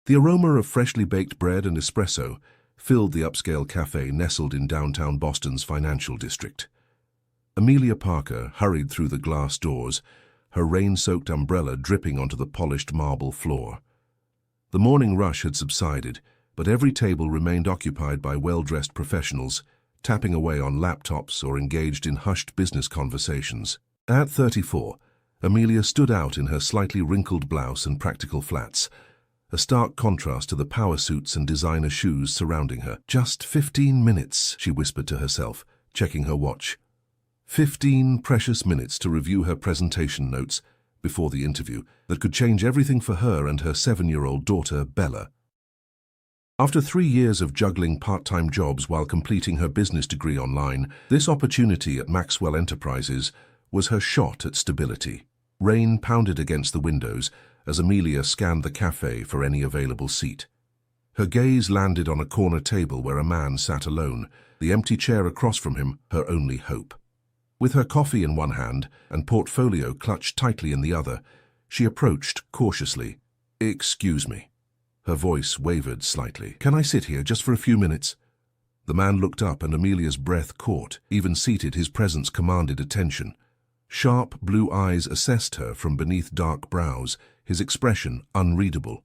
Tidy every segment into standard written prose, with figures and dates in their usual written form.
The aroma of freshly baked bread and espresso filled the upscale cafe nestled in downtown Boston's financial district. Amelia Parker hurried through the glass doors, her rain-soaked umbrella dripping onto the polished marble floor. The morning rush had subsided, but every table remained occupied by well-dressed professionals, tapping away on laptops or engaged in hushed business conversations. At 34, Amelia stood out in her slightly wrinkled blouse and practical flats, a stark contrast to the power suits and designer shoes surrounding her. "Just 15 minutes, she whispered to herself, checking her watch. 15 precious minutes to review her presentation notes before the interview that could change everything for her and her 7-year-old daughter, Bella. After 3 years of juggling part-time jobs while completing her business degree online, this opportunity at Maxwell Enterprises was her shot at stability. Rain pounded against the windows as Amelia scanned the cafe for any available seat. Her gaze landed on a corner table where a man sat alone, the empty chair across from him her only hope. With her coffee in one hand and portfolio clutched tightly in the other, she approached cautiously. "Excuse me." Her voice wavered slightly. "Can I sit here just for a few minutes?" The man looked up and Amelia's breath caught. Even seated, his presence commanded attention. Sharp blue eyes assessed her from beneath dark brows, his expression unreadable.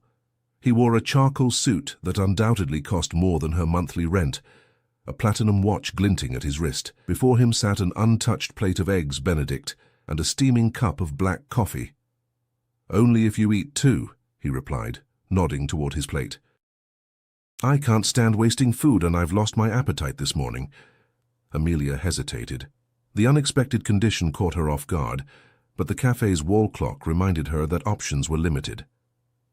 He wore a charcoal suit that undoubtedly cost more than her monthly rent, a platinum watch glinting at his wrist. Before him sat an untouched plate of eggs Benedict and a steaming cup of black coffee. "Only if you eat too," he replied, nodding toward his plate. "I can't stand wasting food and I've lost my appetite this morning." Amelia hesitated. The unexpected condition caught her off guard, but the cafe's wall clock reminded her that options were limited.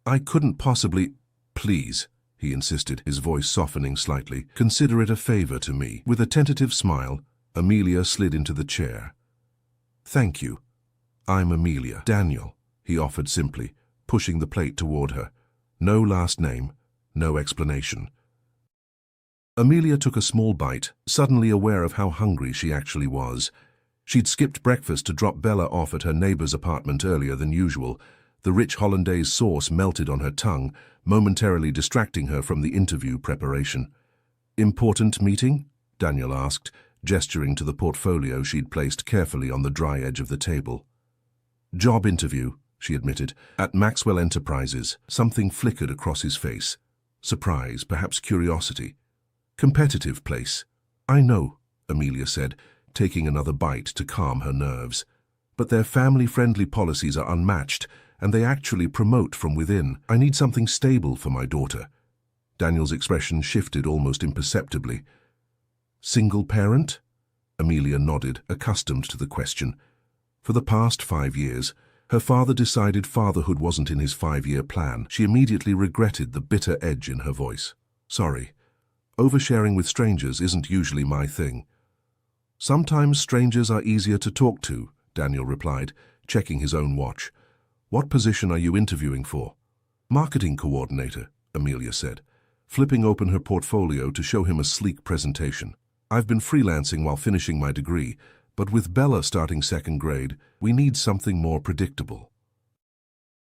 "I couldn't possibly—" "Please," he insisted, his voice softening slightly, "consider it a favor to me." With a tentative smile, Amelia slid into the chair. "Thank you. I'm Amelia." "Daniel," he offered simply, pushing the plate toward her. No last name, no explanation. Amelia took a small bite, suddenly aware of how hungry she actually was. She'd skipped breakfast to drop Bella off at her neighbor's apartment earlier than usual. The rich hollandaise sauce melted on her tongue, momentarily distracting her from the interview preparation. "Important meeting?" Daniel asked, gesturing to the portfolio she'd placed carefully on the dry edge of the table. "Job interview," she admitted, "at Maxwell Enterprises." Something flickered across his face. Surprise, perhaps curiosity. "Competitive place." "I know," Amelia said, taking another bite to calm her nerves. "But their family-friendly policies are unmatched, and they actually promote from within. I need something stable for my daughter." Daniel's expression shifted almost imperceptibly. "Single parent?" Amelia nodded, accustomed to the question. For the past 5 years, her father decided fatherhood wasn't in his 5-year plan. She immediately regretted the bitter edge in her voice. "Sorry. Oversharing with strangers isn't usually my thing." "Sometimes strangers are easier to talk to," Daniel replied, checking his own watch. "What position are you interviewing for?" "Marketing coordinator," Amelia said, flipping open her portfolio to show him a sleek presentation. "I've been freelancing while finishing my degree, but with Bella starting 2nd grade, we need something more predictable."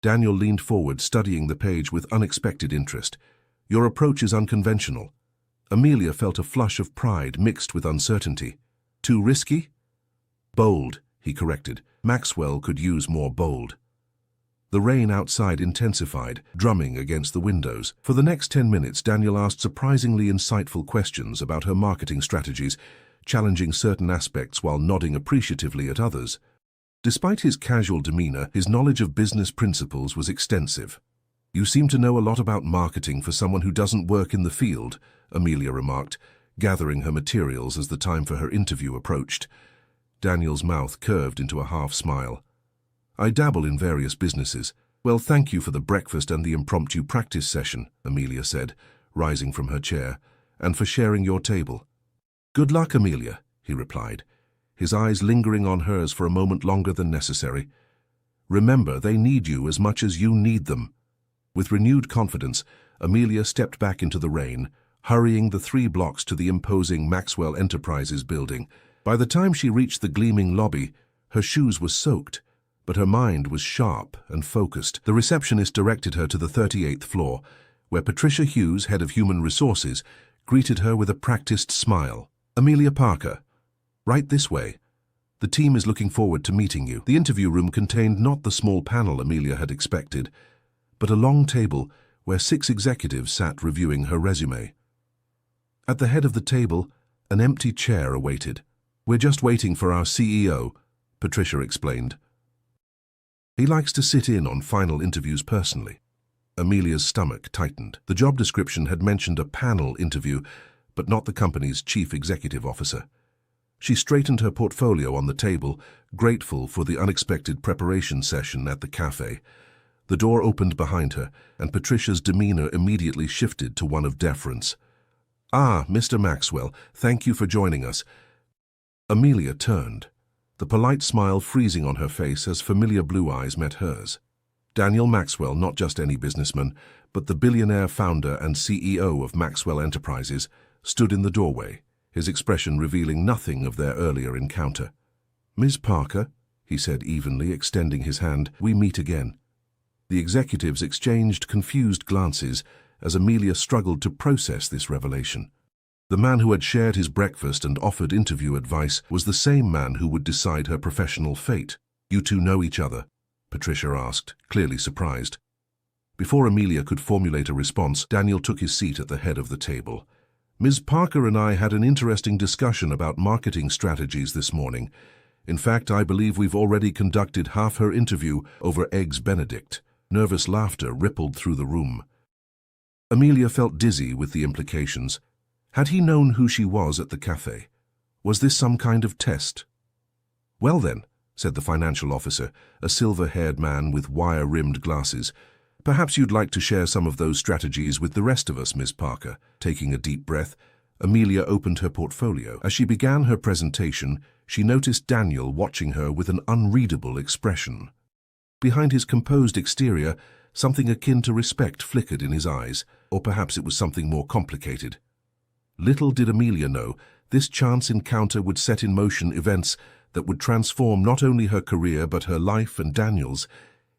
Daniel leaned forward, studying the page with unexpected interest. "Your approach is unconventional." Amelia felt a flush of pride mixed with uncertainty. "Too risky?" "Bold," he corrected. "Maxwell could use more bold." The rain outside intensified, drumming against the windows. For the next 10 minutes, Daniel asked surprisingly insightful questions about her marketing strategies, challenging certain aspects while nodding appreciatively at others. Despite his casual demeanor, his knowledge of business principles was extensive. "You seem to know a lot about marketing for someone who doesn't work in the field," Amelia remarked, gathering her materials as the time for her interview approached. Daniel's mouth curved into a half-smile. "I dabble in various businesses." "Well, thank you for the breakfast and the impromptu practice session," Amelia said, rising from her chair, "and for sharing your table." "Good luck, Amelia," he replied, his eyes lingering on hers for a moment longer than necessary. "Remember, they need you as much as you need them." With renewed confidence, Amelia stepped back into the rain, hurrying the 3 blocks to the imposing Maxwell Enterprises building. By the time she reached the gleaming lobby, her shoes were soaked, but her mind was sharp and focused. The receptionist directed her to the 38th floor, where Patricia Hughes, head of human resources, greeted her with a practiced smile. "Amelia Parker, right this way. The team is looking forward to meeting you." The interview room contained not the small panel Amelia had expected, but a long table where 6 executives sat reviewing her resume. At the head of the table, an empty chair awaited. "We're just waiting for our CEO," Patricia explained. "He likes to sit in on final interviews personally." Amelia's stomach tightened. The job description had mentioned a panel interview, but not the company's chief executive officer. She straightened her portfolio on the table, grateful for the unexpected preparation session at the cafe. The door opened behind her, and Patricia's demeanor immediately shifted to one of deference. "Ah, Mr. Maxwell, thank you for joining us." Amelia turned, the polite smile freezing on her face as familiar blue eyes met hers. Daniel Maxwell, not just any businessman, but the billionaire founder and CEO of Maxwell Enterprises, stood in the doorway, his expression revealing nothing of their earlier encounter. "Ms. Parker," he said evenly, extending his hand, "we meet again." The executives exchanged confused glances as Amelia struggled to process this revelation. The man who had shared his breakfast and offered interview advice was the same man who would decide her professional fate. "You two know each other?" Patricia asked, clearly surprised. Before Amelia could formulate a response, Daniel took his seat at the head of the table. "Ms. Parker and I had an interesting discussion about marketing strategies this morning. In fact, I believe we've already conducted half her interview over Eggs Benedict." Nervous laughter rippled through the room. Amelia felt dizzy with the implications. Had he known who she was at the cafe? Was this some kind of test? "Well then," said the financial officer, a silver-haired man with wire-rimmed glasses, "perhaps you'd like to share some of those strategies with the rest of us, Miss Parker." Taking a deep breath, Amelia opened her portfolio. As she began her presentation, she noticed Daniel watching her with an unreadable expression. Behind his composed exterior, something akin to respect flickered in his eyes, or perhaps it was something more complicated. Little did Amelia know, this chance encounter would set in motion events that would transform not only her career but her life and Daniel's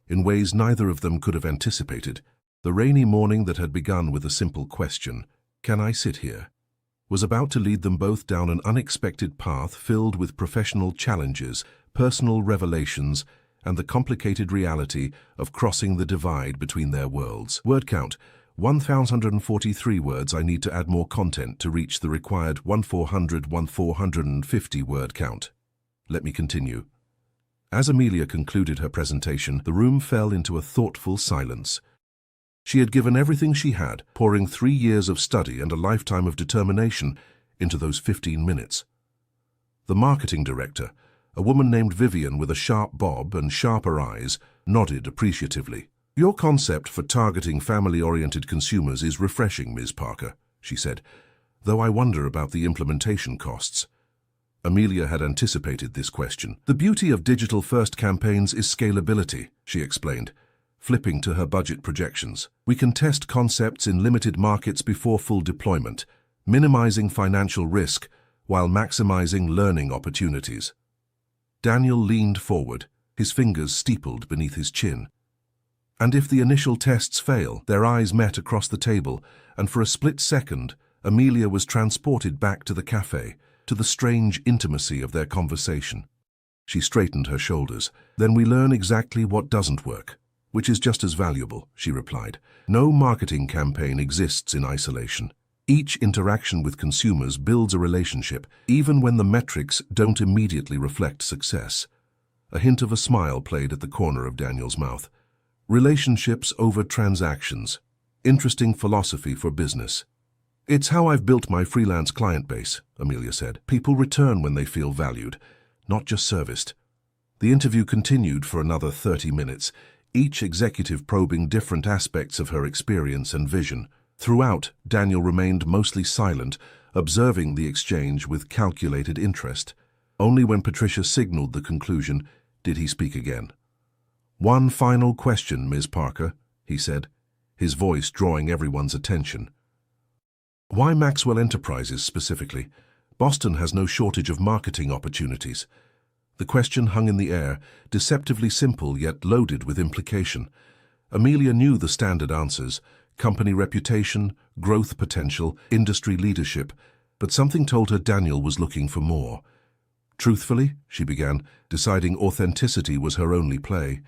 in ways neither of them could have anticipated. The rainy morning that had begun with a simple question, "Can I sit here?" was about to lead them both down an unexpected path filled with professional challenges, personal revelations, and the complicated reality of crossing the divide between their worlds. Word count: 1,443 words. I need to add more content to reach the required 1,450 word count. Let me continue. As Amelia concluded her presentation, the room fell into a thoughtful silence. She had given everything she had, pouring 3 years of study and a lifetime of determination into those 15 minutes. The marketing director, a woman named Vivian with a sharp bob and sharper eyes, nodded appreciatively. "Your concept for targeting family-oriented consumers is refreshing, Ms. Parker," she said, "though I wonder about the implementation costs." Amelia had anticipated this question. "The beauty of digital-first campaigns is scalability," she explained, flipping to her budget projections. "We can test concepts in limited markets before full deployment, minimizing financial risk while maximizing learning opportunities." Daniel leaned forward, his fingers steepled beneath his chin. "And if the initial tests fail?" Their eyes met across the table, and for a split second, Amelia was transported back to the cafe, to the strange intimacy of their conversation. She straightened her shoulders. "Then we learn exactly what doesn't work, which is just as valuable," she replied. "No marketing campaign exists in isolation. Each interaction with consumers builds a relationship, even when the metrics don't immediately reflect success." A hint of a smile played at the corner of Daniel's mouth. "Relationships over transactions. Interesting philosophy for business." "It's how I've built my freelance client base," Amelia said. "People return when they feel valued, not just serviced." The interview continued for another 30 minutes, each executive probing different aspects of her experience and vision. Throughout, Daniel remained mostly silent, observing the exchange with calculated interest. Only when Patricia signaled the conclusion did he speak again. "One final question, Ms. Parker," he said, his voice drawing everyone's attention. "Why Maxwell Enterprises specifically? Boston has no shortage of marketing opportunities." The question hung in the air, deceptively simple yet loaded with implication. Amelia knew the standard answers: company reputation, growth potential, industry leadership, but something told her Daniel was looking for more. Truthfully, she began, deciding authenticity was her only play.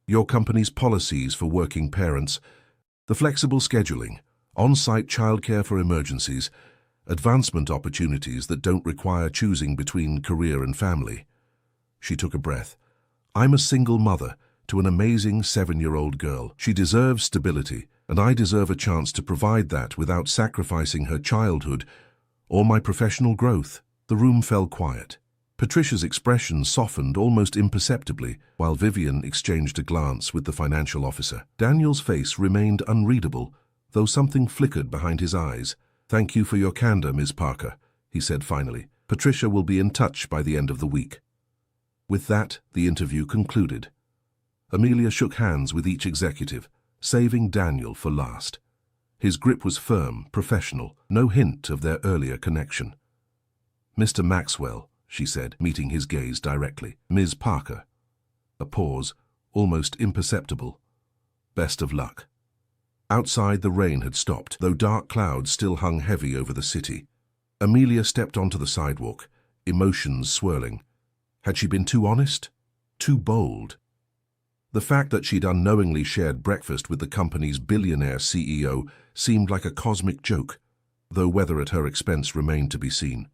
Your company's policies for working parents, the flexible scheduling, on-site childcare for emergencies, advancement opportunities that don't require choosing between career and family. She took a breath. I'm a single mother to an amazing 7-year-old girl. She deserves stability, and I deserve a chance to provide that without sacrificing her childhood or my professional growth. The room fell quiet. Patricia's expression softened almost imperceptibly, while Vivian exchanged a glance with the financial officer. Daniel's face remained unreadable, though something flickered behind his eyes. Thank you for your candor, Ms. Parker, he said finally. Patricia will be in touch by the end of the week. With that, the interview concluded. Amelia shook hands with each executive, saving Daniel for last. His grip was firm, professional, no hint of their earlier connection. Mr. Maxwell, she said, meeting his gaze directly. Ms. Parker. A pause, almost imperceptible. Best of luck. Outside, the rain had stopped, though dark clouds still hung heavy over the city. Amelia stepped onto the sidewalk, emotions swirling. Had she been too honest? Too bold? The fact that she'd unknowingly shared breakfast with the company's billionaire CEO seemed like a cosmic joke, though whether at her expense remained to be seen.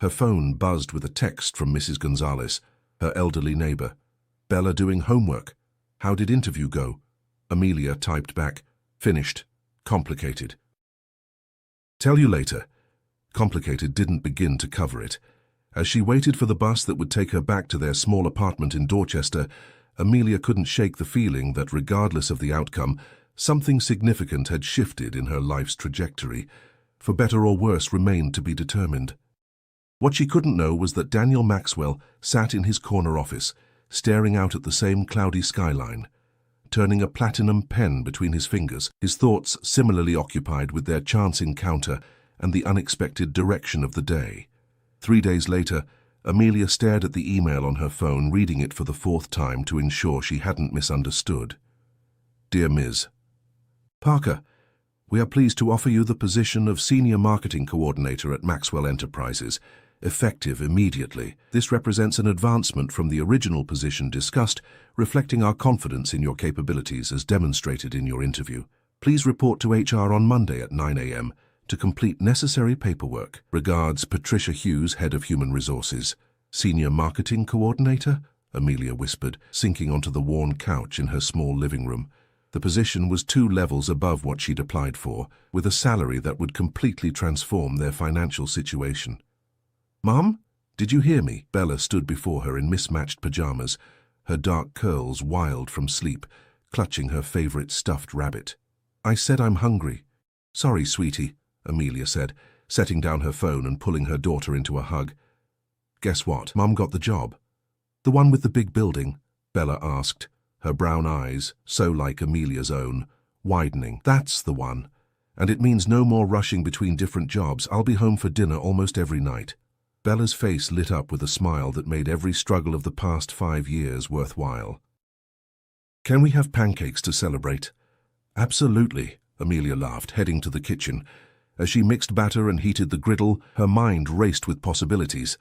Her phone buzzed with a text from Mrs. Gonzalez, her elderly neighbor. Bella doing homework. How did interview go? Amelia typed back, finished, complicated. Tell you later. Complicated didn't begin to cover it. As she waited for the bus that would take her back to their small apartment in Dorchester, Amelia couldn't shake the feeling that regardless of the outcome, something significant had shifted in her life's trajectory. For better or worse remained to be determined. What she couldn't know was that Daniel Maxwell sat in his corner office, staring out at the same cloudy skyline, turning a platinum pen between his fingers, his thoughts similarly occupied with their chance encounter and the unexpected direction of the day. 3 days later, Amelia stared at the email on her phone, reading it for the 4th time to ensure she hadn't misunderstood. Dear Ms. Parker, we are pleased to offer you the position of Senior Marketing Coordinator at Maxwell Enterprises, effective immediately. This represents an advancement from the original position discussed, reflecting our confidence in your capabilities as demonstrated in your interview. Please report to HR on Monday at 9 a.m. to complete necessary paperwork. Regards, Patricia Hughes, Head of Human Resources. Senior Marketing Coordinator? Amelia whispered, sinking onto the worn couch in her small living room. The position was 2 levels above what she'd applied for, with a salary that would completely transform their financial situation. Mom, did you hear me? Bella stood before her in mismatched pajamas, her dark curls wild from sleep, clutching her favorite stuffed rabbit. I said I'm hungry. Sorry, sweetie, Amelia said, setting down her phone and pulling her daughter into a hug. Guess what? Mom got the job. The one with the big building? Bella asked, her brown eyes, so like Amelia's own, widening. That's the one. And it means no more rushing between different jobs. I'll be home for dinner almost every night. Bella's face lit up with a smile that made every struggle of the past 5 years worthwhile. Can we have pancakes to celebrate? Absolutely, Amelia laughed, heading to the kitchen. As she mixed batter and heated the griddle, her mind raced with possibilities.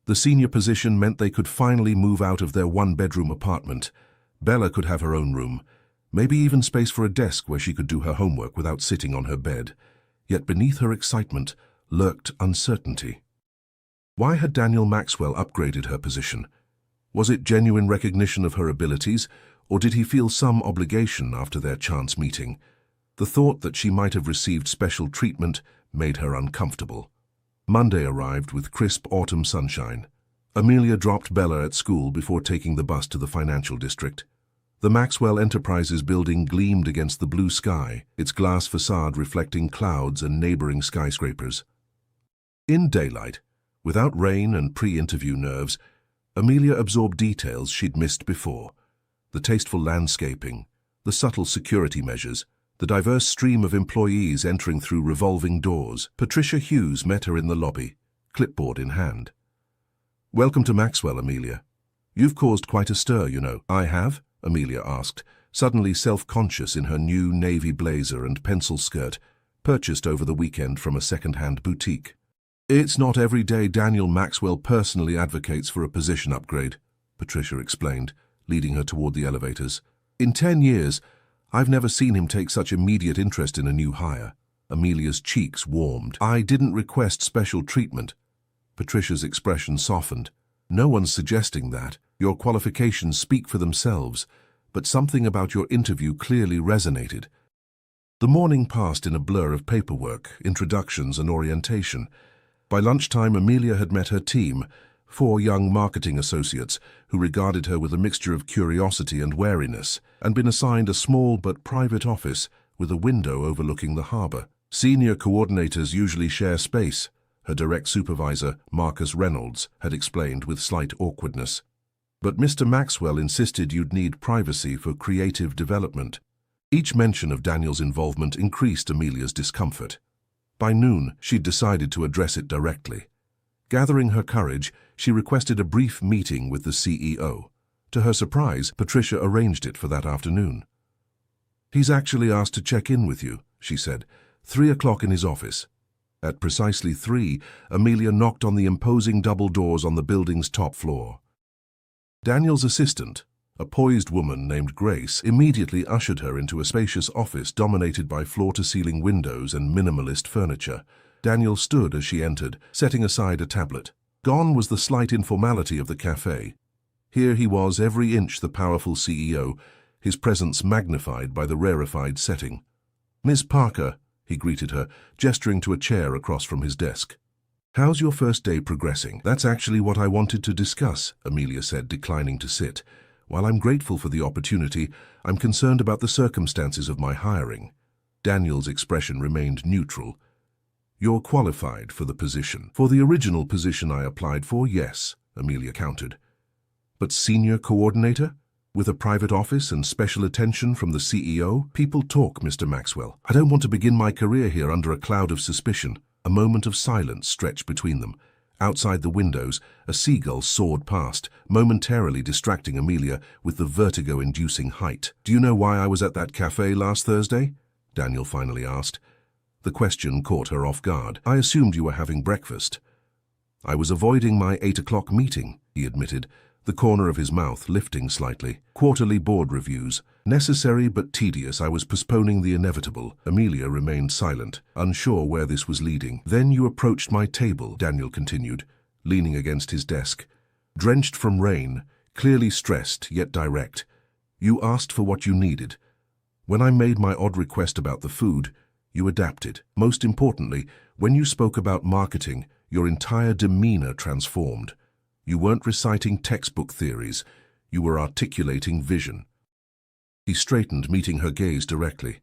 The senior position meant they could finally move out of their 1-bedroom apartment. Bella could have her own room, maybe even space for a desk where she could do her homework without sitting on her bed. Yet beneath her excitement lurked uncertainty. Why had Daniel Maxwell upgraded her position? Was it genuine recognition of her abilities, or did he feel some obligation after their chance meeting? The thought that she might have received special treatment made her uncomfortable. Monday arrived with crisp autumn sunshine. Amelia dropped Bella at school before taking the bus to the financial district. The Maxwell Enterprises building gleamed against the blue sky, its glass facade reflecting clouds and neighboring skyscrapers. In daylight, without rain and pre-interview nerves, Amelia absorbed details she'd missed before. The tasteful landscaping, the subtle security measures, the diverse stream of employees entering through revolving doors. Patricia Hughes met her in the lobby, clipboard in hand. Welcome to Maxwell, Amelia. You've caused quite a stir, you know. I have? Amelia asked, suddenly self-conscious in her new navy blazer and pencil skirt, purchased over the weekend from a second-hand boutique. "It's not every day Daniel Maxwell personally advocates for a position upgrade," Patricia explained, leading her toward the elevators. "In 10 years, I've never seen him take such immediate interest in a new hire." Amelia's cheeks warmed. "I didn't request special treatment." Patricia's expression softened. "No one's suggesting that. Your qualifications speak for themselves, but something about your interview clearly resonated." The morning passed in a blur of paperwork, introductions, and orientation. By lunchtime, Amelia had met her team, 4 young marketing associates who regarded her with a mixture of curiosity and wariness, and been assigned a small but private office with a window overlooking the harbor. "Senior coordinators usually share space," her direct supervisor, Marcus Reynolds, had explained with slight awkwardness. "But Mr. Maxwell insisted you'd need privacy for creative development." Each mention of Daniel's involvement increased Amelia's discomfort. By noon, she'd decided to address it directly. Gathering her courage, she requested a brief meeting with the CEO. To her surprise, Patricia arranged it for that afternoon. "He's actually asked to check in with you," she said. 3 o'clock in his office. At precisely 3, Amelia knocked on the imposing double doors on the building's top floor. Daniel's assistant, a poised woman named Grace, immediately ushered her into a spacious office dominated by floor-to-ceiling windows and minimalist furniture. Daniel stood as she entered, setting aside a tablet. Gone was the slight informality of the cafe. Here he was, every inch the powerful CEO, his presence magnified by the rarefied setting. "Miss Parker," he greeted her, gesturing to a chair across from his desk. "How's your first day progressing?" "That's actually what I wanted to discuss," Amelia said, declining to sit. "While I'm grateful for the opportunity, I'm concerned about the circumstances of my hiring." Daniel's expression remained neutral. "You're qualified for the position." "For the original position I applied for, yes," Amelia countered. "But senior coordinator? With a private office and special attention from the CEO? People talk, Mr. Maxwell. I don't want to begin my career here under a cloud of suspicion." A moment of silence stretched between them. Outside the windows, a seagull soared past, momentarily distracting Amelia with the vertigo-inducing height. "Do you know why I was at that cafe last Thursday?" Daniel finally asked. The question caught her off guard. "I assumed you were having breakfast." "I was avoiding my 8 o'clock meeting," he admitted, the corner of his mouth lifting slightly. "Quarterly board reviews. Necessary but tedious. I was postponing the inevitable." Amelia remained silent, unsure where this was leading. "Then you approached my table," Daniel continued, leaning against his desk. "Drenched from rain, clearly stressed yet direct. You asked for what you needed. When I made my odd request about the food, you adapted. Most importantly, when you spoke about marketing, your entire demeanor transformed. You weren't reciting textbook theories. You were articulating vision." He straightened, meeting her gaze directly.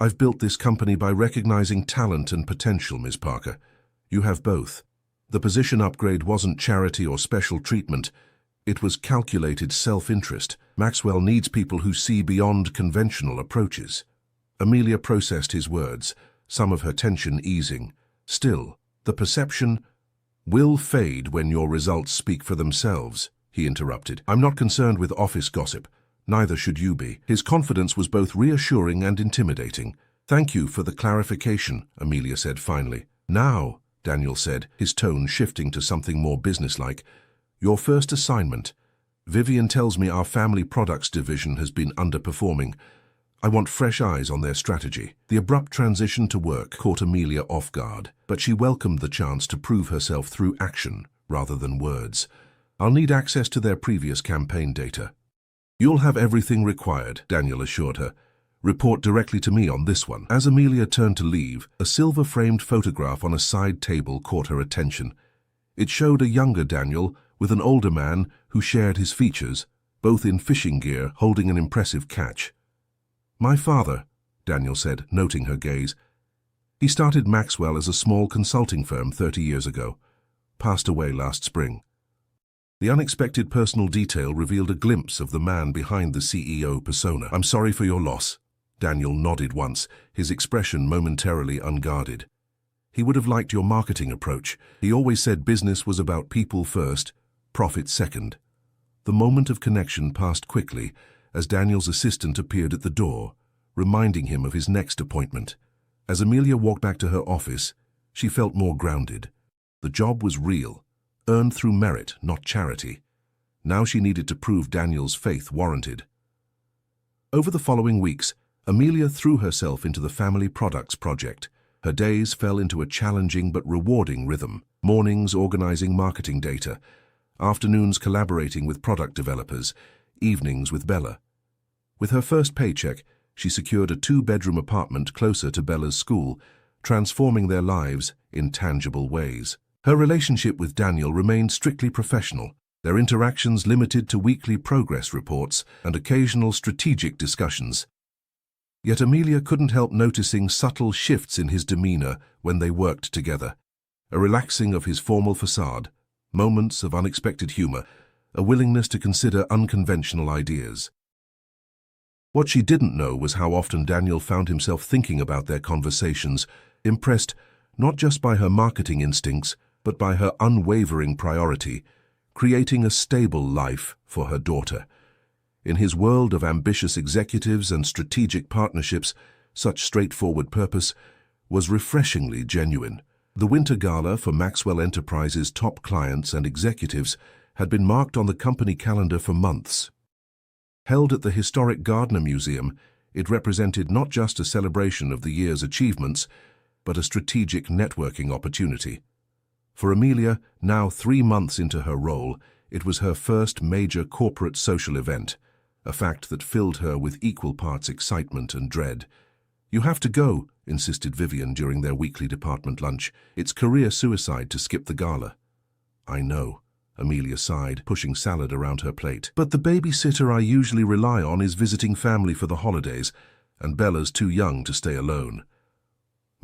"I've built this company by recognizing talent and potential, Ms. Parker. You have both. The position upgrade wasn't charity or special treatment. It was calculated self-interest. Maxwell needs people who see beyond conventional approaches." Amelia processed his words, some of her tension easing. "Still, the perception will fade when your results speak for themselves," he interrupted. "I'm not concerned with office gossip. Neither should you be." His confidence was both reassuring and intimidating. "Thank you for the clarification," Amelia said finally. "Now," Daniel said, his tone shifting to something more businesslike, "your first assignment. Vivian tells me our family products division has been underperforming. I want fresh eyes on their strategy." The abrupt transition to work caught Amelia off guard, but she welcomed the chance to prove herself through action rather than words. "I'll need access to their previous campaign data." "You'll have everything required," Daniel assured her. "Report directly to me on this one." As Amelia turned to leave, a silver-framed photograph on a side table caught her attention. It showed a younger Daniel with an older man who shared his features, both in fishing gear, holding an impressive catch. "My father," Daniel said, noting her gaze. "He started Maxwell as a small consulting firm 30 years ago. Passed away last spring." The unexpected personal detail revealed a glimpse of the man behind the CEO persona. "I'm sorry for your loss." Daniel nodded once, his expression momentarily unguarded. "He would have liked your marketing approach. He always said business was about people first, profit second." The moment of connection passed quickly, as Daniel's assistant appeared at the door, reminding him of his next appointment. As Amelia walked back to her office, she felt more grounded. The job was real, earned through merit, not charity. Now she needed to prove Daniel's faith warranted. Over the following weeks, Amelia threw herself into the family products project. Her days fell into a challenging but rewarding rhythm. Mornings organizing marketing data, afternoons collaborating with product developers, evenings with Bella. With her first paycheck, she secured a 2-bedroom apartment closer to Bella's school, transforming their lives in tangible ways. Her relationship with Daniel remained strictly professional, their interactions limited to weekly progress reports and occasional strategic discussions. Yet Amelia couldn't help noticing subtle shifts in his demeanor when they worked together. A relaxing of his formal facade, moments of unexpected humor, a willingness to consider unconventional ideas. What she didn't know was how often Daniel found himself thinking about their conversations, impressed not just by her marketing instincts, but by her unwavering priority, creating a stable life for her daughter. In his world of ambitious executives and strategic partnerships, such straightforward purpose was refreshingly genuine. The Winter Gala for Maxwell Enterprises' top clients and executives had been marked on the company calendar for months. Held at the historic Gardner Museum, it represented not just a celebration of the year's achievements, but a strategic networking opportunity. For Amelia, now 3 months into her role, it was her first major corporate social event, a fact that filled her with equal parts excitement and dread. "You have to go," insisted Vivian during their weekly department lunch. "It's career suicide to skip the gala." "I know," Amelia sighed, pushing salad around her plate. "But the babysitter I usually rely on is visiting family for the holidays, and Bella's too young to stay alone."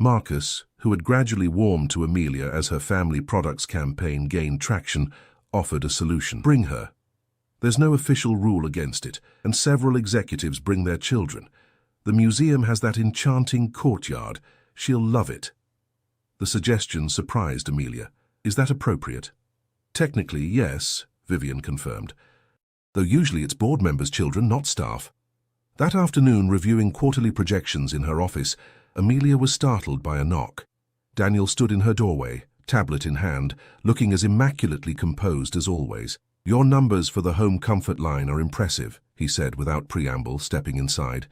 Marcus, who had gradually warmed to Amelia as her family products campaign gained traction, offered a solution. "Bring her. There's no official rule against it, and several executives bring their children. The museum has that enchanting courtyard. She'll love it." The suggestion surprised Amelia. "Is that appropriate?" "Technically, yes," Vivian confirmed. "Though usually it's board members' children, not staff." That afternoon, reviewing quarterly projections in her office, Amelia was startled by a knock. Daniel stood in her doorway, tablet in hand, looking as immaculately composed as always. "Your numbers for the home comfort line are impressive," he said without preamble, stepping inside.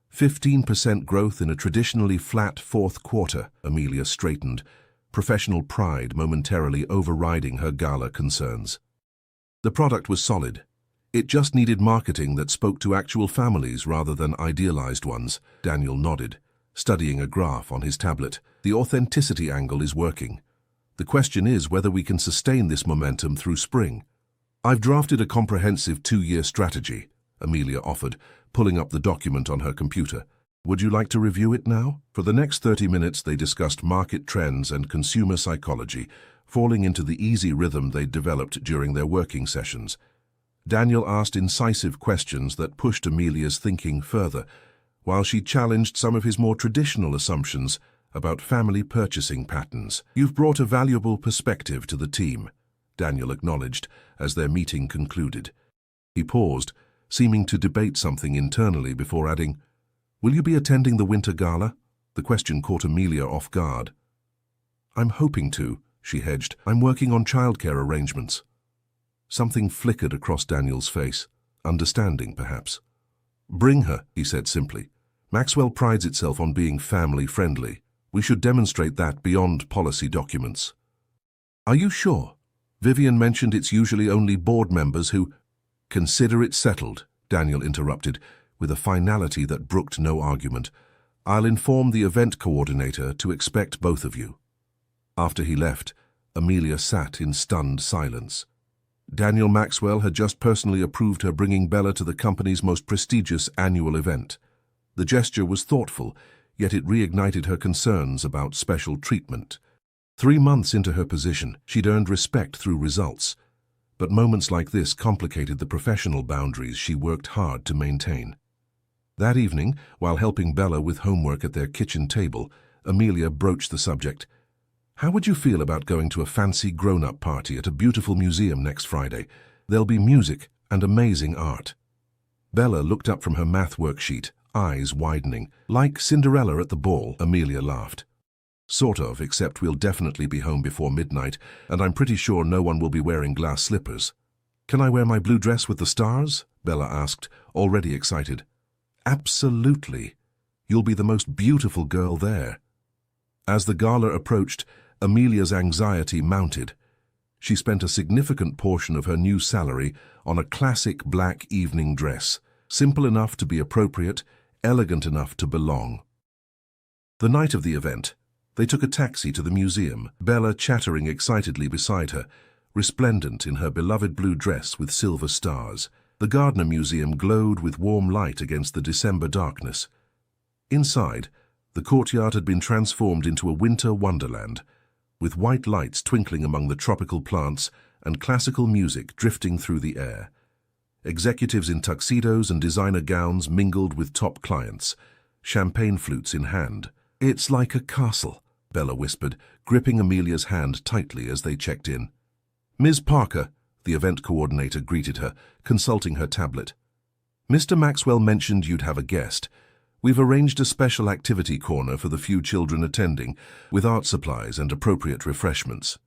15% growth in a traditionally flat fourth quarter, Amelia straightened, professional pride momentarily overriding her gala concerns. The product was solid. It just needed marketing that spoke to actual families rather than idealized ones. Daniel nodded, studying a graph on his tablet. "The authenticity angle is working. The question is whether we can sustain this momentum through spring." "I've drafted a comprehensive 2-year strategy," Amelia offered, pulling up the document on her computer. "Would you like to review it now?" For the next 30 minutes they discussed market trends and consumer psychology, falling into the easy rhythm they'd developed during their working sessions. Daniel asked incisive questions that pushed Amelia's thinking further, while she challenged some of his more traditional assumptions about family purchasing patterns. "You've brought a valuable perspective to the team," Daniel acknowledged as their meeting concluded. He paused, seeming to debate something internally before adding, "Will you be attending the Winter Gala?" The question caught Amelia off guard. "I'm hoping to," she hedged. "I'm working on childcare arrangements." Something flickered across Daniel's face. Understanding, perhaps. "Bring her," he said simply. "Maxwell prides itself on being family-friendly. We should demonstrate that beyond policy documents." "Are you sure? Vivian mentioned it's usually only board members who—" "Consider it settled," Daniel interrupted, with a finality that brooked no argument. "I'll inform the event coordinator to expect both of you." After he left, Amelia sat in stunned silence. Daniel Maxwell had just personally approved her bringing Bella to the company's most prestigious annual event. The gesture was thoughtful, yet it reignited her concerns about special treatment. 3 months into her position, she'd earned respect through results. But moments like this complicated the professional boundaries she worked hard to maintain. That evening, while helping Bella with homework at their kitchen table, Amelia broached the subject. "How would you feel about going to a fancy grown-up party at a beautiful museum next Friday? There'll be music and amazing art." Bella looked up from her math worksheet, eyes widening. Like Cinderella at the ball, Amelia laughed. Sort of, except we'll definitely be home before midnight, and I'm pretty sure no one will be wearing glass slippers. Can I wear my blue dress with the stars? Bella asked, already excited. Absolutely. You'll be the most beautiful girl there. As the gala approached, Amelia's anxiety mounted. She spent a significant portion of her new salary on a classic black evening dress, simple enough to be appropriate, elegant enough to belong. The night of the event, they took a taxi to the museum, Bella chattering excitedly beside her, resplendent in her beloved blue dress with silver stars. The Gardner Museum glowed with warm light against the December darkness. Inside, the courtyard had been transformed into a winter wonderland, with white lights twinkling among the tropical plants and classical music drifting through the air. Executives in tuxedos and designer gowns mingled with top clients, champagne flutes in hand. "It's like a castle," Bella whispered, gripping Amelia's hand tightly as they checked in. "Ms. Parker," the event coordinator greeted her, consulting her tablet. "Mr. Maxwell mentioned you'd have a guest. We've arranged a special activity corner for the few children attending, with art supplies and appropriate refreshments."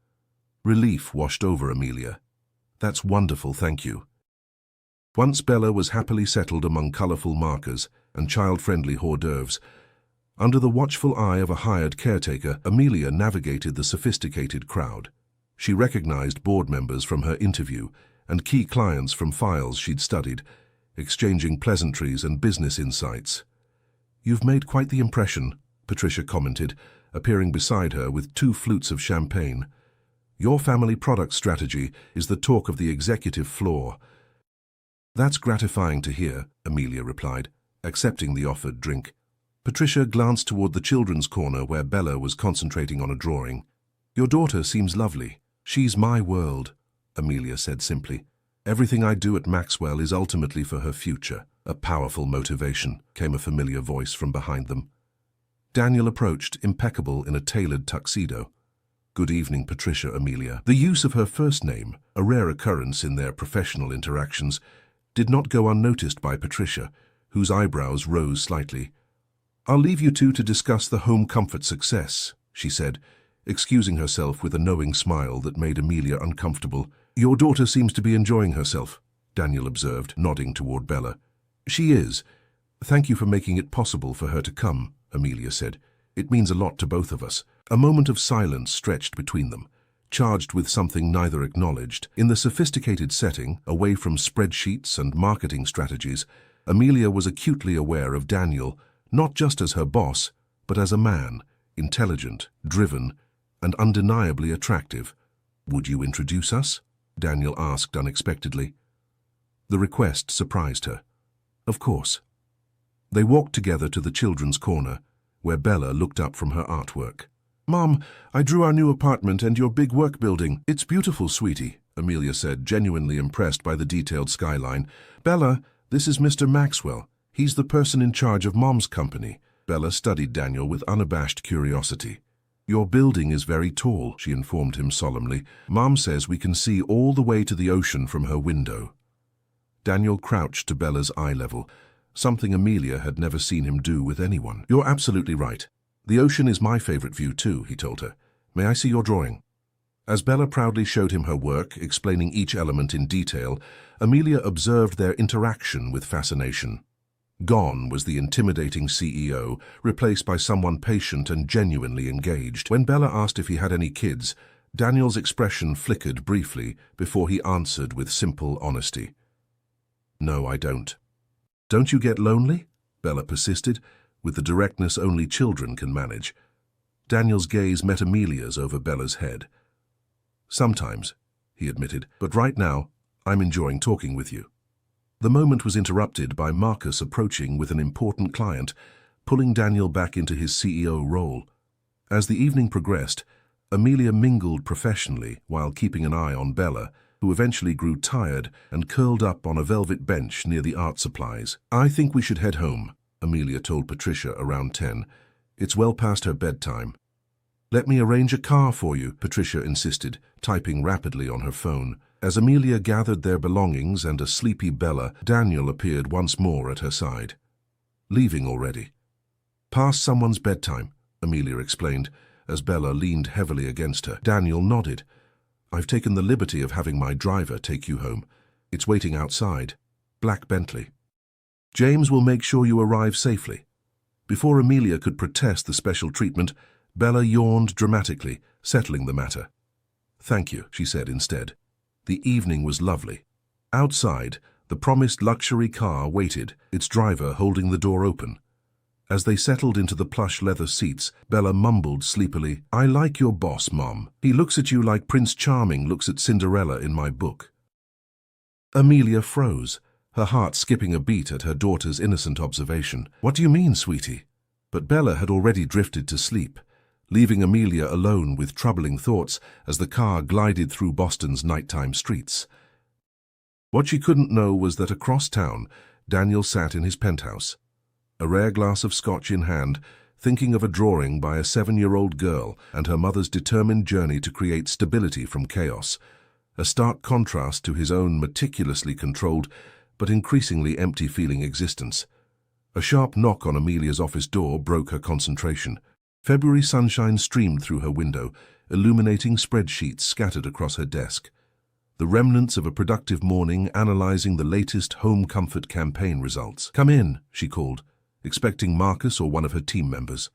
Relief washed over Amelia. "That's wonderful, thank you." Once Bella was happily settled among colorful markers and child-friendly hors d'oeuvres, under the watchful eye of a hired caretaker, Amelia navigated the sophisticated crowd. She recognized board members from her interview and key clients from files she'd studied, exchanging pleasantries and business insights. "You've made quite the impression," Patricia commented, appearing beside her with 2 flutes of champagne. "Your family product strategy is the talk of the executive floor." "That's gratifying to hear," Amelia replied, accepting the offered drink. Patricia glanced toward the children's corner where Bella was concentrating on a drawing. "Your daughter seems lovely. She's my world," Amelia said simply. "Everything I do at Maxwell is ultimately for her future." A powerful motivation, came a familiar voice from behind them. Daniel approached, impeccable in a tailored tuxedo. "Good evening, Patricia Amelia." The use of her first name, a rare occurrence in their professional interactions, did not go unnoticed by Patricia, whose eyebrows rose slightly. "I'll leave you two to discuss the home comfort success," she said, excusing herself with a knowing smile that made Amelia uncomfortable. "Your daughter seems to be enjoying herself," Daniel observed, nodding toward Bella. "She is. Thank you for making it possible for her to come," Amelia said. "It means a lot to both of us." A moment of silence stretched between them, charged with something neither acknowledged. In the sophisticated setting, away from spreadsheets and marketing strategies, Amelia was acutely aware of Daniel, not just as her boss, but as a man, intelligent, driven, and undeniably attractive. "Would you introduce us?" Daniel asked unexpectedly. The request surprised her. "Of course." They walked together to the children's corner, where Bella looked up from her artwork. "Mom, I drew our new apartment and your big work building. It's beautiful, sweetie," Amelia said, genuinely impressed by the detailed skyline. "Bella, this is Mr. Maxwell. He's the person in charge of Mom's company." Bella studied Daniel with unabashed curiosity. "Your building is very tall," she informed him solemnly. "Mom says we can see all the way to the ocean from her window." Daniel crouched to Bella's eye level, something Amelia had never seen him do with anyone. "You're absolutely right. The ocean is my favorite view too," he told her. "May I see your drawing?" As Bella proudly showed him her work, explaining each element in detail, Amelia observed their interaction with fascination. Gone was the intimidating CEO, replaced by someone patient and genuinely engaged. When Bella asked if he had any kids, Daniel's expression flickered briefly before he answered with simple honesty. "No, I don't." "Don't you get lonely?" Bella persisted, with the directness only children can manage. Daniel's gaze met Amelia's over Bella's head. "Sometimes," he admitted, "but right now, I'm enjoying talking with you." The moment was interrupted by Marcus approaching with an important client, pulling Daniel back into his CEO role. As the evening progressed, Amelia mingled professionally while keeping an eye on Bella, who eventually grew tired and curled up on a velvet bench near the art supplies. "I think we should head home," Amelia told Patricia around 10. "It's well past her bedtime." "Let me arrange a car for you," Patricia insisted, typing rapidly on her phone. As Amelia gathered their belongings and a sleepy Bella, Daniel appeared once more at her side. "Leaving already?" "Past someone's bedtime," Amelia explained, as Bella leaned heavily against her. Daniel nodded. "I've taken the liberty of having my driver take you home. It's waiting outside. Black Bentley. James will make sure you arrive safely." Before Amelia could protest the special treatment, Bella yawned dramatically, settling the matter. "Thank you," she said instead. The evening was lovely. Outside, the promised luxury car waited, its driver holding the door open. As they settled into the plush leather seats, Bella mumbled sleepily, "I like your boss, Mom. He looks at you like Prince Charming looks at Cinderella in my book." Amelia froze, her heart skipping a beat at her daughter's innocent observation. "What do you mean, sweetie?" But Bella had already drifted to sleep, leaving Amelia alone with troubling thoughts as the car glided through Boston's nighttime streets. What she couldn't know was that across town, Daniel sat in his penthouse, a rare glass of scotch in hand, thinking of a drawing by a 7-year-old girl and her mother's determined journey to create stability from chaos, a stark contrast to his own meticulously controlled but increasingly empty-feeling existence. A sharp knock on Amelia's office door broke her concentration. February sunshine streamed through her window, illuminating spreadsheets scattered across her desk. The remnants of a productive morning analyzing the latest home comfort campaign results. "Come in," she called, expecting Marcus or one of her team members.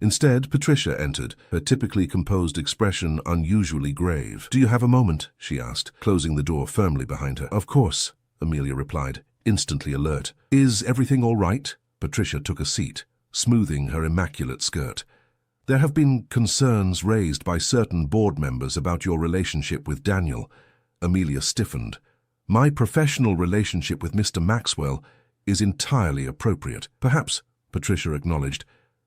Instead, Patricia entered, her typically composed expression unusually grave. "Do you have a moment?" she asked, closing the door firmly behind her. "Of course," Amelia replied, instantly alert. "Is everything all right?" Patricia took a seat, smoothing her immaculate skirt. "There have been concerns raised by certain board members about your relationship with Daniel." Amelia stiffened. "My professional relationship with Mr. Maxwell is entirely appropriate." "Perhaps," Patricia acknowledged,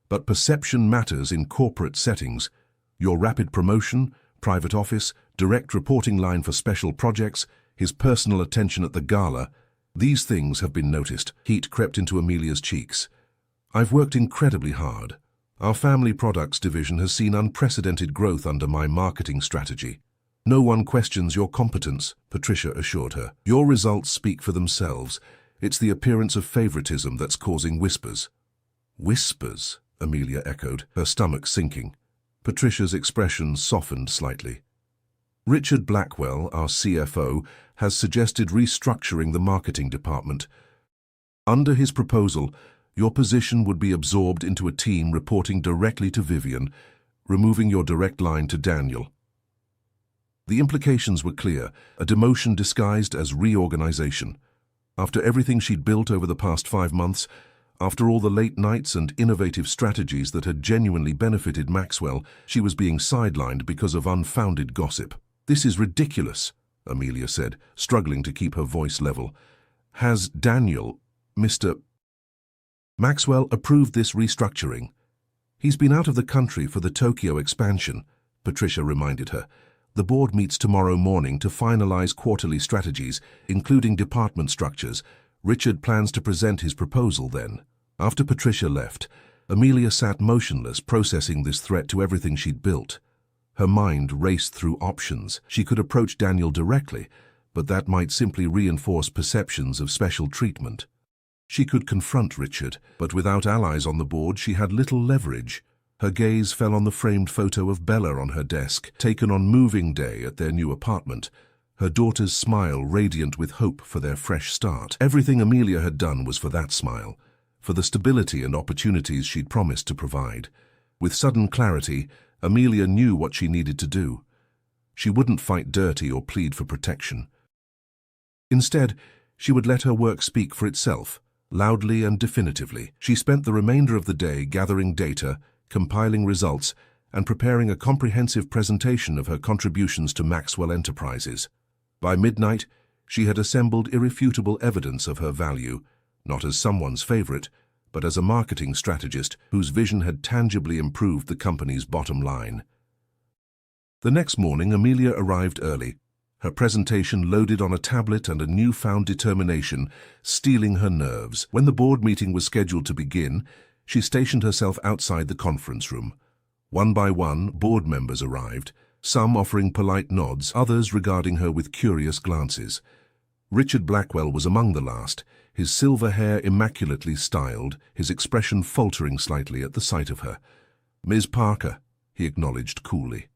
"but perception matters in corporate settings. Your rapid promotion, private office, direct reporting line for special projects, his personal attention at the gala, these things have been noticed." Heat crept into Amelia's cheeks. "I've worked incredibly hard. Our family products division has seen unprecedented growth under my marketing strategy." "No one questions your competence," Patricia assured her. "Your results speak for themselves. It's the appearance of favoritism that's causing whispers." "Whispers?" Amelia echoed, her stomach sinking. Patricia's expression softened slightly. "Richard Blackwell, our CFO, has suggested restructuring the marketing department. Under his proposal, your position would be absorbed into a team reporting directly to Vivian, removing your direct line to Daniel." The implications were clear, a demotion disguised as reorganization. After everything she'd built over the past 5 months, after all the late nights and innovative strategies that had genuinely benefited Maxwell, she was being sidelined because of unfounded gossip. "This is ridiculous," Amelia said, struggling to keep her voice level. "Has Daniel, Mr. Maxwell, approved this restructuring?" "He's been out of the country for the Tokyo expansion," Patricia reminded her. "The board meets tomorrow morning to finalize quarterly strategies, including department structures. Richard plans to present his proposal then." After Patricia left, Amelia sat motionless, processing this threat to everything she'd built. Her mind raced through options. She could approach Daniel directly, but that might simply reinforce perceptions of special treatment. She could confront Richard, but without allies on the board, she had little leverage. Her gaze fell on the framed photo of Bella on her desk, taken on moving day at their new apartment, her daughter's smile radiant with hope for their fresh start. Everything Amelia had done was for that smile, for the stability and opportunities she'd promised to provide. With sudden clarity, Amelia knew what she needed to do. She wouldn't fight dirty or plead for protection. Instead, she would let her work speak for itself, loudly and definitively. She spent the remainder of the day gathering data, compiling results, and preparing a comprehensive presentation of her contributions to Maxwell Enterprises. By midnight, she had assembled irrefutable evidence of her value, not as someone's favorite, but as a marketing strategist whose vision had tangibly improved the company's bottom line. The next morning, Amelia arrived early, her presentation loaded on a tablet and a newfound determination steeling her nerves. When the board meeting was scheduled to begin, she stationed herself outside the conference room. One by one, board members arrived, some offering polite nods, others regarding her with curious glances. Richard Blackwell was among the last, his silver hair immaculately styled, his expression faltering slightly at the sight of her. "Ms. Parker," he acknowledged coolly.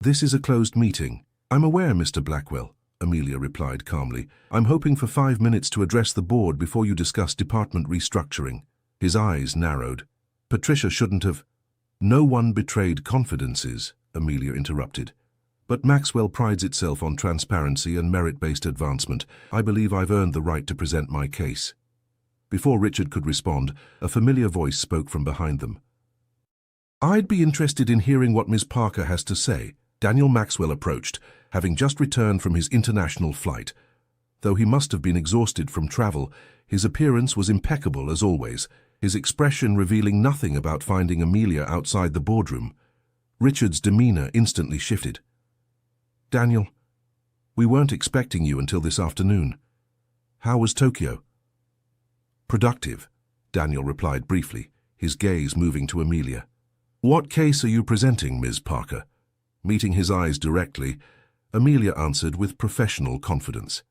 "This is a closed meeting." "I'm aware, Mr. Blackwell," Amelia replied calmly. "I'm hoping for 5 minutes to address the board before you discuss department restructuring." His eyes narrowed. "Patricia shouldn't have—" "No one betrayed confidences," Amelia interrupted. "But Maxwell prides itself on transparency and merit-based advancement. I believe I've earned the right to present my case." Before Richard could respond, a familiar voice spoke from behind them. "I'd be interested in hearing what Ms. Parker has to say." Daniel Maxwell approached, having just returned from his international flight. Though he must have been exhausted from travel, his appearance was impeccable as always, his expression revealing nothing about finding Amelia outside the boardroom. Richard's demeanor instantly shifted. "Daniel, we weren't expecting you until this afternoon. How was Tokyo?" "Productive," Daniel replied briefly, his gaze moving to Amelia. "What case are you presenting, Ms. Parker?" Meeting his eyes directly, Amelia answered with professional confidence.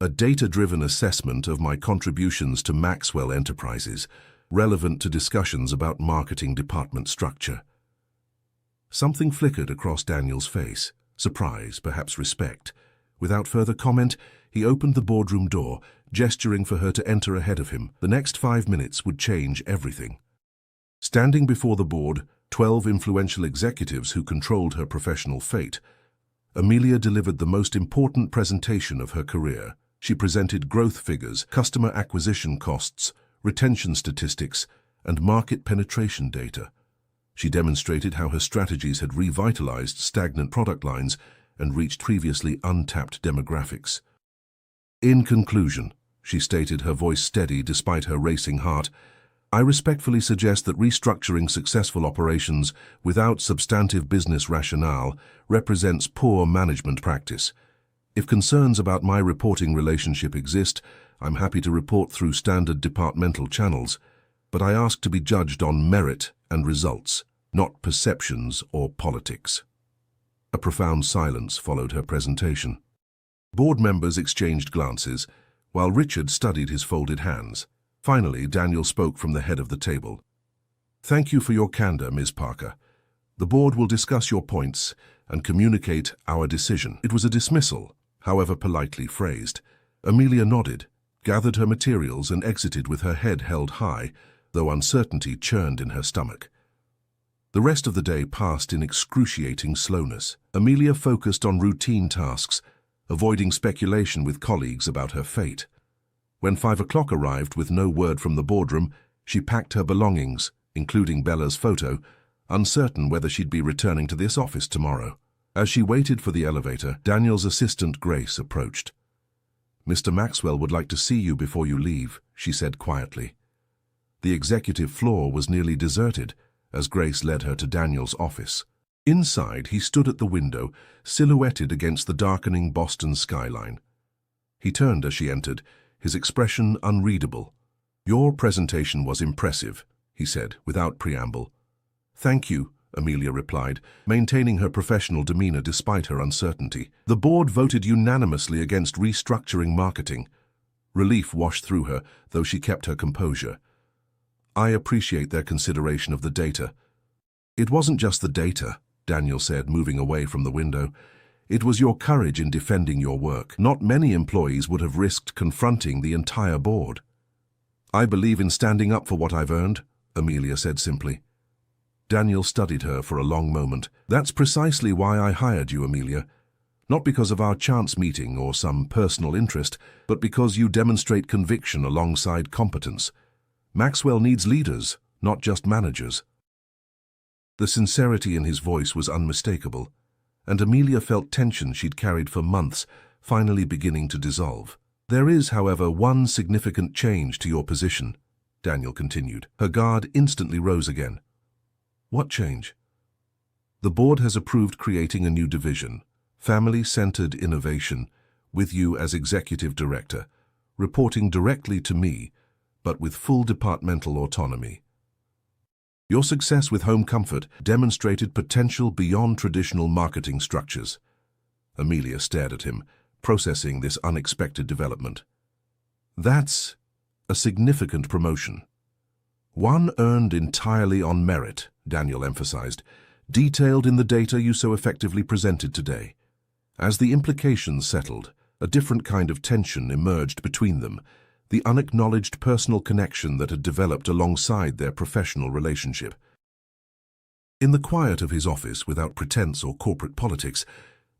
"A data-driven assessment of my contributions to Maxwell Enterprises, relevant to discussions about marketing department structure." Something flickered across Daniel's face, surprise, perhaps respect. Without further comment, he opened the boardroom door, gesturing for her to enter ahead of him. The next 5 minutes would change everything. Standing before the board, 12 influential executives who controlled her professional fate, Amelia delivered the most important presentation of her career. She presented growth figures, customer acquisition costs, retention statistics, and market penetration data. She demonstrated how her strategies had revitalized stagnant product lines and reached previously untapped demographics. "In conclusion," she stated, her voice steady despite her racing heart, "I respectfully suggest that restructuring successful operations without substantive business rationale represents poor management practice. If concerns about my reporting relationship exist, I'm happy to report through standard departmental channels, but I ask to be judged on merit and results, not perceptions or politics." A profound silence followed her presentation. Board members exchanged glances, while Richard studied his folded hands. Finally, Daniel spoke from the head of the table. "Thank you for your candor, Ms. Parker. The board will discuss your points and communicate our decision." It was a dismissal, however politely phrased. Amelia nodded, gathered her materials and exited with her head held high, though uncertainty churned in her stomach. The rest of the day passed in excruciating slowness. Amelia focused on routine tasks, avoiding speculation with colleagues about her fate. When 5 o'clock arrived with no word from the boardroom, she packed her belongings, including Bella's photo, uncertain whether she'd be returning to this office tomorrow. As she waited for the elevator, Daniel's assistant Grace approached. "Mr. Maxwell would like to see you before you leave," she said quietly. The executive floor was nearly deserted as Grace led her to Daniel's office. Inside, he stood at the window, silhouetted against the darkening Boston skyline. He turned as she entered, his expression unreadable. "Your presentation was impressive," he said, without preamble. "Thank you," Amelia replied, maintaining her professional demeanor despite her uncertainty. "The board voted unanimously against restructuring marketing." Relief washed through her, though she kept her composure. "I appreciate their consideration of the data." "It wasn't just the data," Daniel said, moving away from the window. "It was your courage in defending your work. Not many employees would have risked confronting the entire board." "I believe in standing up for what I've earned," Amelia said simply. Daniel studied her for a long moment. "That's precisely why I hired you, Amelia. Not because of our chance meeting or some personal interest, but because you demonstrate conviction alongside competence. Maxwell needs leaders, not just managers." The sincerity in his voice was unmistakable, and Amelia felt tension she'd carried for months finally beginning to dissolve. "There is, however, one significant change to your position," Daniel continued. Her guard instantly rose again. "What change?" "The board has approved creating a new division, Family-Centered Innovation, with you as executive director, reporting directly to me, but with full departmental autonomy." Your success with home comfort demonstrated potential beyond traditional marketing structures. Amelia stared at him, processing this unexpected development. That's a significant promotion. One earned entirely on merit, Daniel emphasized, detailed in the data you so effectively presented today. As the implications settled, a different kind of tension emerged between them, the unacknowledged personal connection that had developed alongside their professional relationship. In the quiet of his office, without pretense or corporate politics,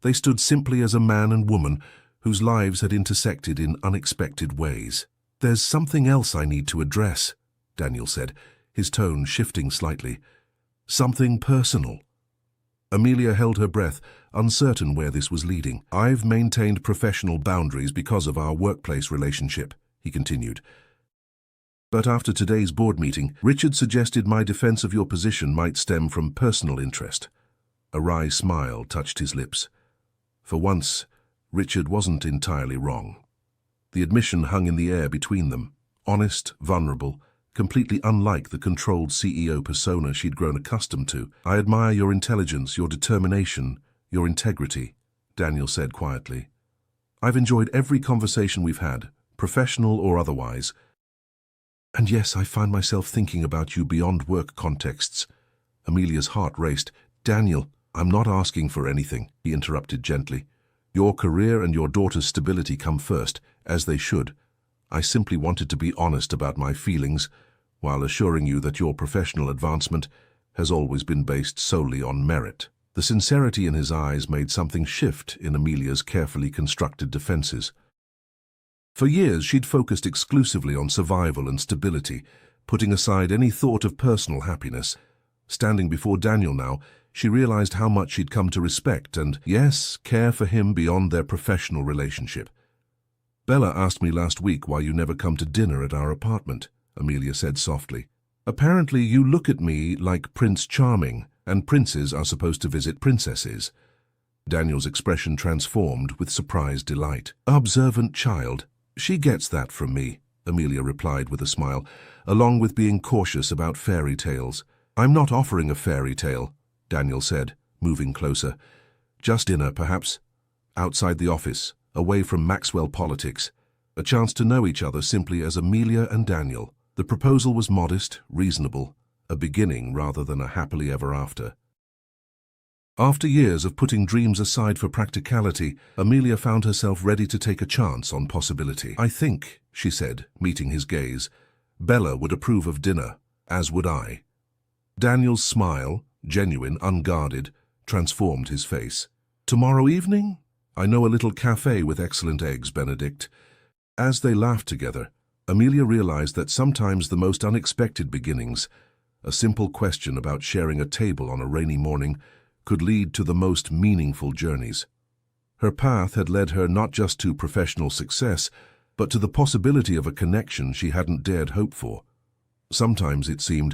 they stood simply as a man and woman whose lives had intersected in unexpected ways. "There's something else I need to address," Daniel said, his tone shifting slightly. "Something personal." Amelia held her breath, uncertain where this was leading. "I've maintained professional boundaries because of our workplace relationship," he continued. "But after today's board meeting, Richard suggested my defense of your position might stem from personal interest." A wry smile touched his lips. For once, Richard wasn't entirely wrong. The admission hung in the air between them, honest, vulnerable, completely unlike the controlled CEO persona she'd grown accustomed to. "I admire your intelligence, your determination, your integrity," Daniel said quietly. "I've enjoyed every conversation we've had, professional or otherwise. And yes, I find myself thinking about you beyond work contexts." Amelia's heart raced. "Daniel, I'm not asking for anything," he interrupted gently. "Your career and your daughter's stability come first, as they should. I simply wanted to be honest about my feelings, while assuring you that your professional advancement has always been based solely on merit." The sincerity in his eyes made something shift in Amelia's carefully constructed defenses. For years, she'd focused exclusively on survival and stability, putting aside any thought of personal happiness. Standing before Daniel now, she realized how much she'd come to respect and, yes, care for him beyond their professional relationship. "Bella asked me last week why you never come to dinner at our apartment," Amelia said softly. "Apparently you look at me like Prince Charming, and princes are supposed to visit princesses." Daniel's expression transformed with surprised delight. "Observant child. She gets that from me," Amelia replied with a smile, "along with being cautious about fairy tales." "I'm not offering a fairy tale," Daniel said, moving closer. "Just dinner, perhaps. Outside the office, away from Maxwell politics. A chance to know each other simply as Amelia and Daniel." The proposal was modest, reasonable, a beginning rather than a happily ever after. After years of putting dreams aside for practicality, Amelia found herself ready to take a chance on possibility. "I think," she said, meeting his gaze, "Bella would approve of dinner, as would I." Daniel's smile, genuine, unguarded, transformed his face. "Tomorrow evening? I know a little cafe with excellent eggs, Benedict." As they laughed together, Amelia realized that sometimes the most unexpected beginnings, a simple question about sharing a table on a rainy morning, could lead to the most meaningful journeys. Her path had led her not just to professional success, but to the possibility of a connection she hadn't dared hope for. Sometimes it seemed